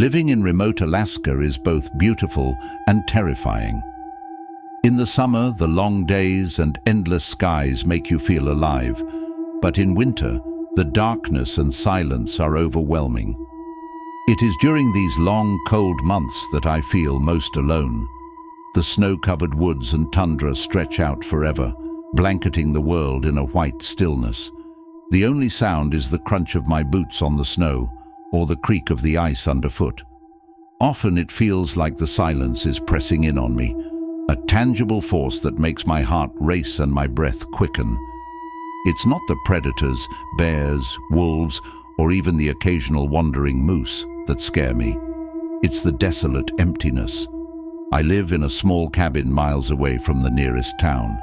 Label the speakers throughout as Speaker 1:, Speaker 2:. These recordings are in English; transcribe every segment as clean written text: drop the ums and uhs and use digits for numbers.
Speaker 1: Living in remote Alaska is both beautiful and terrifying. In the summer, the long days and endless skies make you feel alive, but in winter, the darkness and silence are overwhelming. It is during these long, cold months that I feel most alone. The snow-covered woods and tundra stretch out forever, blanketing the world in a white stillness. The only sound is the crunch of my boots on the snow or the creak of the ice underfoot. Often it feels like the silence is pressing in on me, a tangible force that makes my heart race and my breath quicken. It's not the predators, bears, wolves, or even the occasional wandering moose that scare me. It's the desolate emptiness. I live in a small cabin miles away from the nearest town.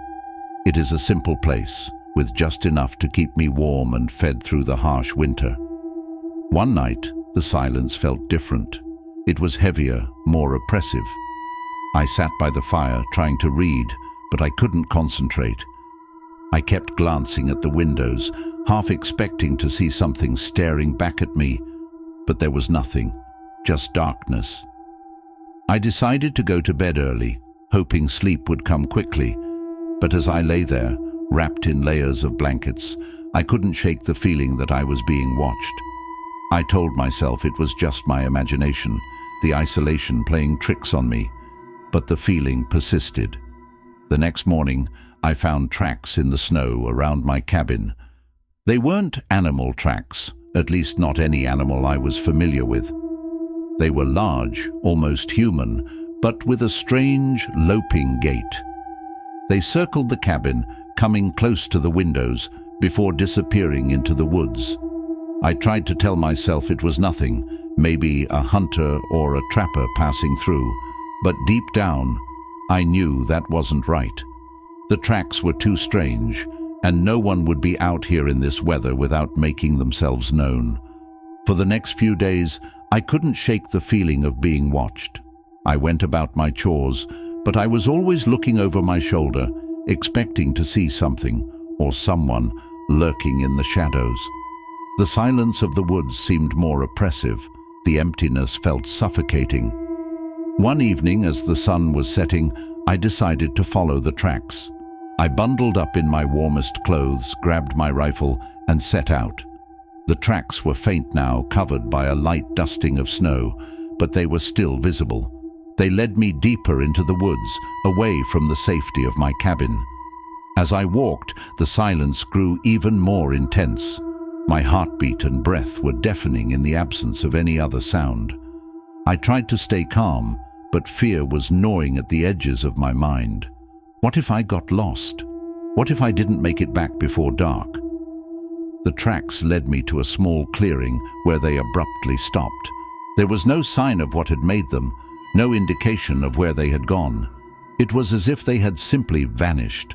Speaker 1: It is a simple place, with just enough to keep me warm and fed through the harsh winter. One night, the silence felt different. It was heavier, more oppressive. I sat by the fire trying to read, but I couldn't concentrate. I kept glancing at the windows, half expecting to see something staring back at me, but there was nothing, just darkness. I decided to go to bed early, hoping sleep would come quickly, but as I lay there, wrapped in layers of blankets, I couldn't shake the feeling that I was being watched. I told myself it was just my imagination, the isolation playing tricks on me, but the feeling persisted. The next morning, I found tracks in the snow around my cabin. They weren't animal tracks, at least not any animal I was familiar with. They were large, almost human, but with a strange, loping gait. They circled the cabin, coming close to the windows, before disappearing into the woods. I tried to tell myself it was nothing, maybe a hunter or a trapper passing through, but deep down, I knew that wasn't right. The tracks were too strange, and no one would be out here in this weather without making themselves known. For the next few days, I couldn't shake the feeling of being watched. I went about my chores, but I was always looking over my shoulder, expecting to see something, or someone, lurking in the shadows. The silence of the woods seemed more oppressive. The emptiness felt suffocating. One evening, as the sun was setting, I decided to follow the tracks. I bundled up in my warmest clothes, grabbed my rifle, and set out. The tracks were faint now, covered by a light dusting of snow, but they were still visible. They led me deeper into the woods, away from the safety of my cabin. As I walked, the silence grew even more intense. My heartbeat and breath were deafening in the absence of any other sound. I tried to stay calm, but fear was gnawing at the edges of my mind. What if I got lost? What if I didn't make it back before dark? The tracks led me to a small clearing where they abruptly stopped. There was no sign of what had made them, no indication of where they had gone. It was as if they had simply vanished.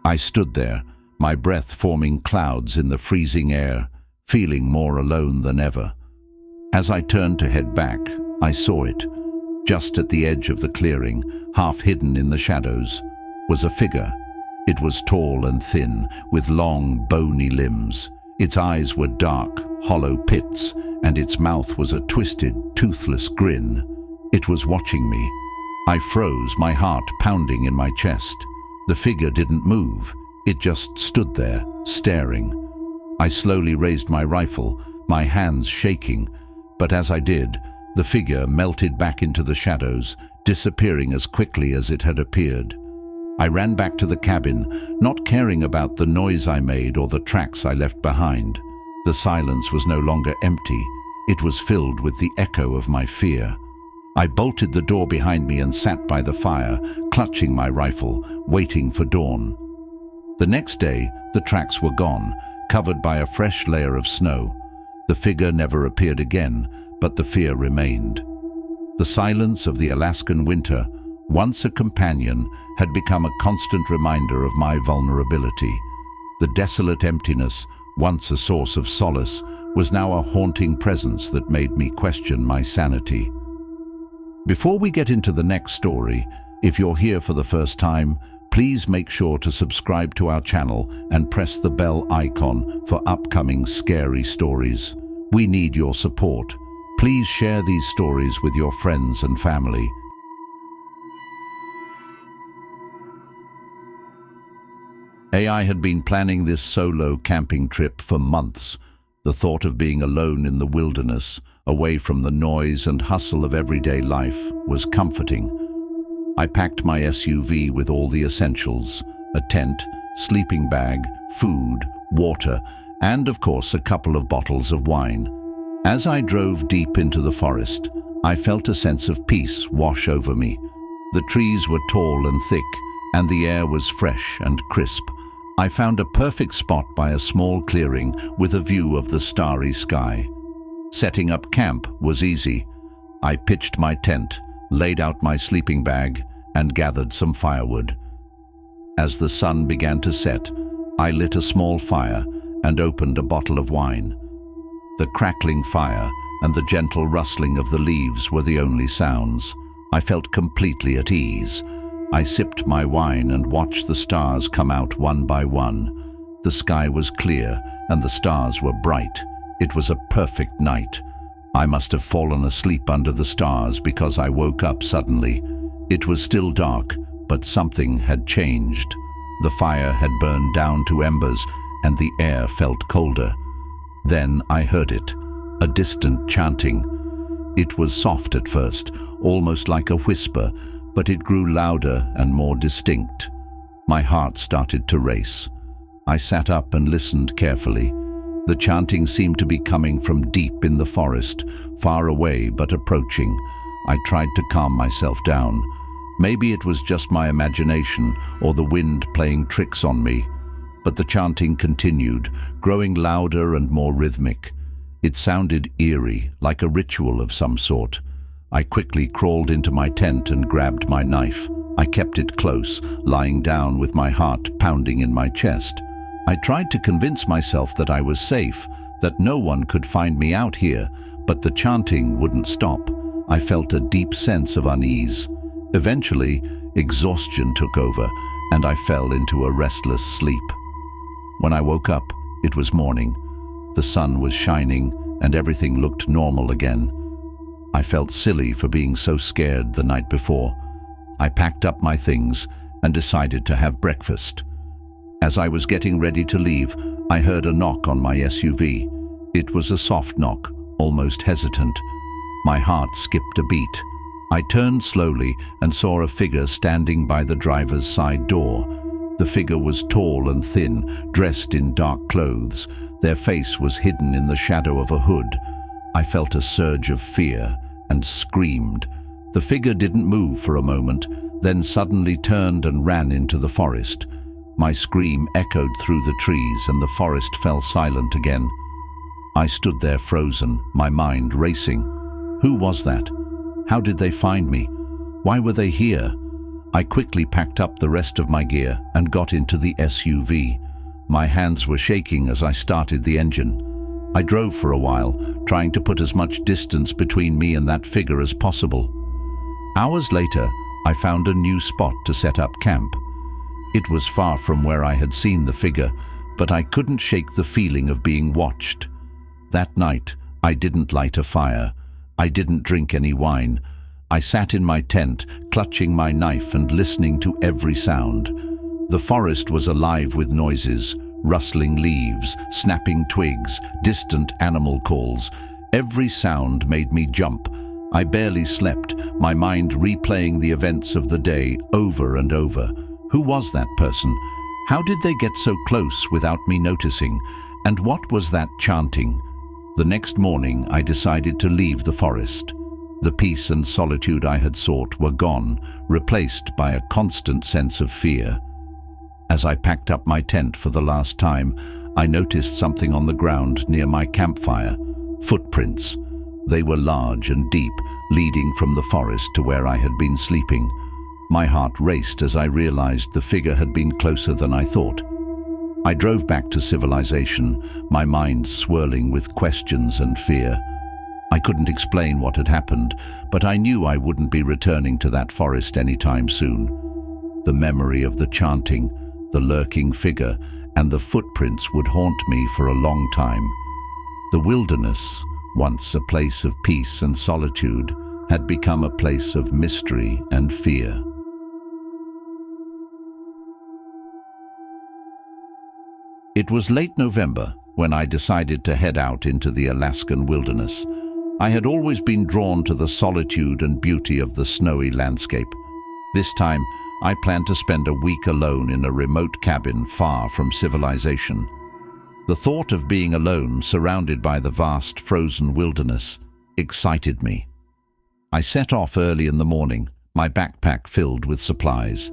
Speaker 1: I stood there, my breath forming clouds in the freezing air, feeling more alone than ever. As I turned to head back, I saw it. Just at the edge of the clearing, half hidden in the shadows, was a figure. It was tall and thin, with long, bony limbs. Its eyes were dark, hollow pits, and its mouth was a twisted, toothless grin. It was watching me. I froze, my heart pounding in my chest. The figure didn't move. It just stood there, staring. I slowly raised my rifle, my hands shaking, but as I did, the figure melted back into the shadows, disappearing as quickly as it had appeared. I ran back to the cabin, not caring about the noise I made or the tracks I left behind. The silence was no longer empty. It was filled with the echo of my fear. I bolted the door behind me and sat by the fire, clutching my rifle, waiting for dawn. The next day, the tracks were gone, covered by a fresh layer of snow. The figure never appeared again, but the fear remained. The silence of the Alaskan winter, once a companion, had become a constant reminder of my vulnerability. The desolate emptiness, once a source of solace, was now a haunting presence that made me question my sanity. Before we get into the next story, if you're here for the first time, please make sure to subscribe to our channel and press the bell icon for upcoming scary stories. We need your support. Please share these stories with your friends and family. AI had been planning this solo camping trip for months. The thought of being alone in the wilderness, away from the noise and hustle of everyday life, was comforting. I packed my SUV with all the essentials: a tent, sleeping bag, food, water, and of course a couple of bottles of wine. As I drove deep into the forest, I felt a sense of peace wash over me. The trees were tall and thick, and the air was fresh and crisp. I found a perfect spot by a small clearing with a view of the starry sky. Setting up camp was easy. I pitched my tent, laid out my sleeping bag, and gathered some firewood. As the sun began to set, I lit a small fire and opened a bottle of wine. The crackling fire and the gentle rustling of the leaves were the only sounds. I felt completely at ease. I sipped my wine and watched the stars come out one by one. The sky was clear and the stars were bright. It was a perfect night. I must have fallen asleep under the stars because I woke up suddenly. It was still dark, but something had changed. The fire had burned down to embers and the air felt colder. Then I heard it, a distant chanting. It was soft at first, almost like a whisper, but it grew louder and more distinct. My heart started to race. I sat up and listened carefully. The chanting seemed to be coming from deep in the forest, far away but approaching. I tried to calm myself down. Maybe it was just my imagination or the wind playing tricks on me. But the chanting continued, growing louder and more rhythmic. It sounded eerie, like a ritual of some sort. I quickly crawled into my tent and grabbed my knife. I kept it close, lying down with my heart pounding in my chest. I tried to convince myself that I was safe, that no one could find me out here, but the chanting wouldn't stop. I felt a deep sense of unease. Eventually, exhaustion took over, and I fell into a restless sleep. When I woke up, it was morning. The sun was shining, and everything looked normal again. I felt silly for being so scared the night before. I packed up my things and decided to have breakfast. As I was getting ready to leave, I heard a knock on my SUV. It was a soft knock, almost hesitant. My heart skipped a beat. I turned slowly and saw a figure standing by the driver's side door. The figure was tall and thin, dressed in dark clothes. Their face was hidden in the shadow of a hood. I felt a surge of fear and screamed. The figure didn't move for a moment, then suddenly turned and ran into the forest. My scream echoed through the trees and the forest fell silent again. I stood there frozen, my mind racing. Who was that? How did they find me? Why were they here? I quickly packed up the rest of my gear and got into the SUV. My hands were shaking as I started the engine. I drove for a while, trying to put as much distance between me and that figure as possible. Hours later, I found a new spot to set up camp. It was far from where I had seen the figure, but I couldn't shake the feeling of being watched. That night, I didn't light a fire. I didn't drink any wine. I sat in my tent, clutching my knife and listening to every sound. The forest was alive with noises, rustling leaves, snapping twigs, distant animal calls. Every sound made me jump. I barely slept, my mind replaying the events of the day over and over. Who was that person? How did they get so close without me noticing? And what was that chanting? The next morning, I decided to leave the forest. The peace and solitude I had sought were gone, replaced by a constant sense of fear. As I packed up my tent for the last time, I noticed something on the ground near my campfire. Footprints. They were large and deep, leading from the forest to where I had been sleeping. My heart raced as I realized the figure had been closer than I thought. I drove back to civilization, my mind swirling with questions and fear. I couldn't explain what had happened, but I knew I wouldn't be returning to that forest anytime soon. The memory of the chanting, the lurking figure, and the footprints would haunt me for a long time. The wilderness once a place of peace and solitude, had become a place of mystery and fear. It was late November when I decided to head out into the Alaskan wilderness. I had always been drawn to the solitude and beauty of the snowy landscape. This time, I planned to spend a week alone in a remote cabin far from civilization. The thought of being alone, surrounded by the vast frozen wilderness, excited me. I set off early in the morning, my backpack filled with supplies.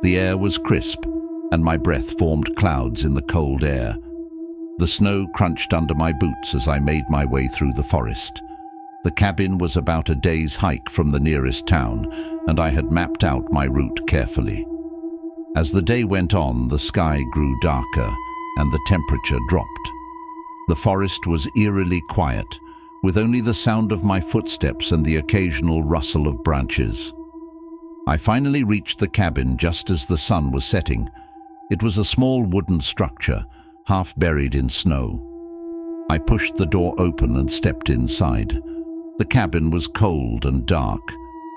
Speaker 1: The air was crisp, and my breath formed clouds in the cold air. The snow crunched under my boots as I made my way through the forest. The cabin was about a day's hike from the nearest town, and I had mapped out my route carefully. As the day went on, the sky grew darker, and the temperature dropped. The forest was eerily quiet, with only the sound of my footsteps and the occasional rustle of branches. I finally reached the cabin just as the sun was setting. It was a small wooden structure, half buried in snow. I pushed the door open and stepped inside. The cabin was cold and dark.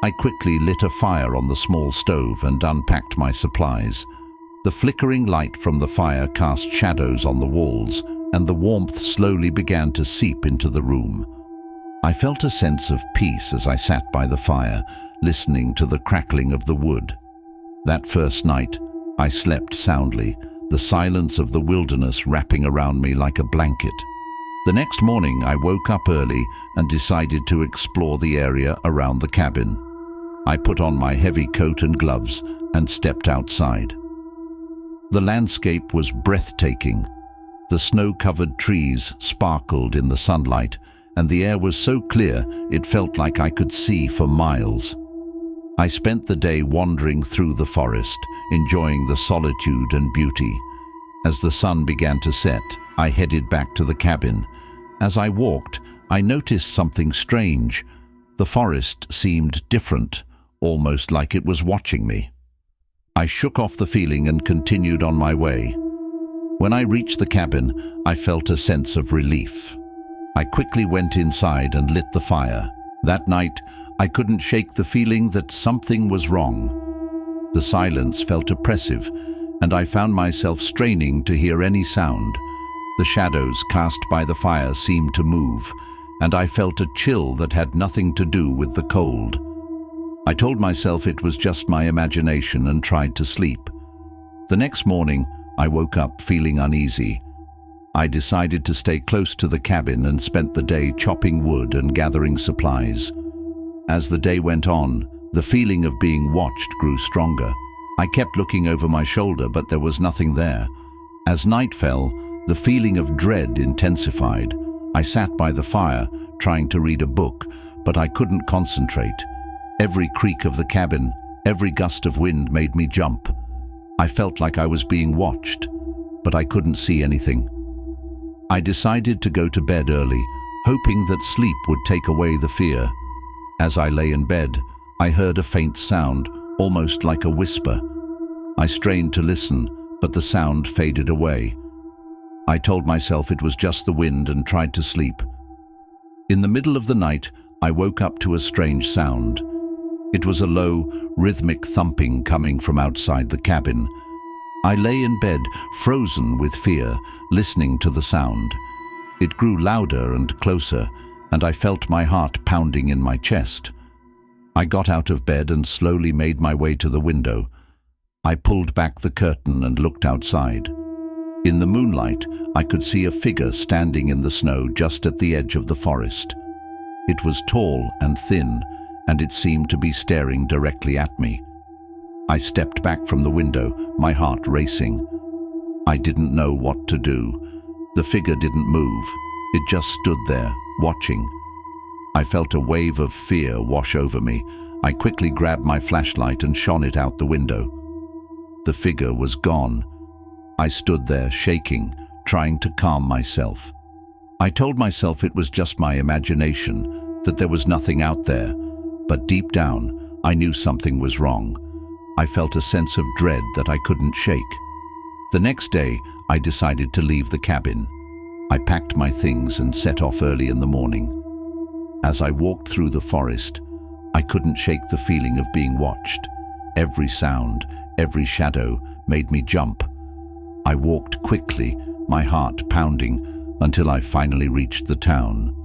Speaker 1: I quickly lit a fire on the small stove and unpacked my supplies. The flickering light from the fire cast shadows on the walls, and the warmth slowly began to seep into the room. I felt a sense of peace as I sat by the fire, listening to the crackling of the wood. That first night, I slept soundly, the silence of the wilderness wrapping around me like a blanket. The next morning, I woke up early and decided to explore the area around the cabin. I put on my heavy coat and gloves and stepped outside. The landscape was breathtaking. The snow-covered trees sparkled in the sunlight, and the air was so clear it felt like I could see for miles. I spent the day wandering through the forest, enjoying the solitude and beauty. As the sun began to set, I headed back to the cabin. As I walked, I noticed something strange. The forest seemed different, almost like it was watching me. I shook off the feeling and continued on my way. When I reached the cabin, I felt a sense of relief. I quickly went inside and lit the fire. That night, I couldn't shake the feeling that something was wrong. The silence felt oppressive, and I found myself straining to hear any sound. The shadows cast by the fire seemed to move, and I felt a chill that had nothing to do with the cold. I told myself it was just my imagination and tried to sleep. The next morning, I woke up feeling uneasy. I decided to stay close to the cabin and spent the day chopping wood and gathering supplies. As the day went on, the feeling of being watched grew stronger. I kept looking over my shoulder, but there was nothing there. As night fell, the feeling of dread intensified. I sat by the fire, trying to read a book, but I couldn't concentrate. Every creak of the cabin, every gust of wind made me jump. I felt like I was being watched, but I couldn't see anything. I decided to go to bed early, hoping that sleep would take away the fear. As I lay in bed, I heard a faint sound, almost like a whisper. I strained to listen, but the sound faded away. I told myself it was just the wind and tried to sleep. In the middle of the night, I woke up to a strange sound. It was a low, rhythmic thumping coming from outside the cabin. I lay in bed, frozen with fear, listening to the sound. It grew louder and closer, and I felt my heart pounding in my chest. I got out of bed and slowly made my way to the window. I pulled back the curtain and looked outside. In the moonlight, I could see a figure standing in the snow just at the edge of the forest. It was tall and thin, and it seemed to be staring directly at me. I stepped back from the window, my heart racing. I didn't know what to do. The figure didn't move. It just stood there, watching. I felt a wave of fear wash over me. I quickly grabbed my flashlight and shone it out the window. The figure was gone. I stood there, shaking, trying to calm myself. I told myself it was just my imagination, that there was nothing out there, but deep down, I knew something was wrong. I felt a sense of dread that I couldn't shake. The next day, I decided to leave the cabin. I packed my things and set off early in the morning. As I walked through the forest, I couldn't shake the feeling of being watched. Every sound, every shadow made me jump. I walked quickly, my heart pounding, until I finally reached the town.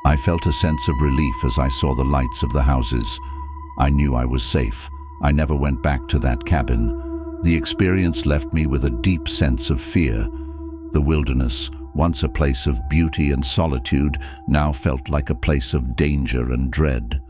Speaker 1: I felt a sense of relief as I saw the lights of the houses. I knew I was safe. I never went back to that cabin. The experience left me with a deep sense of fear. The wilderness, once a place of beauty and solitude, now felt like a place of danger and dread.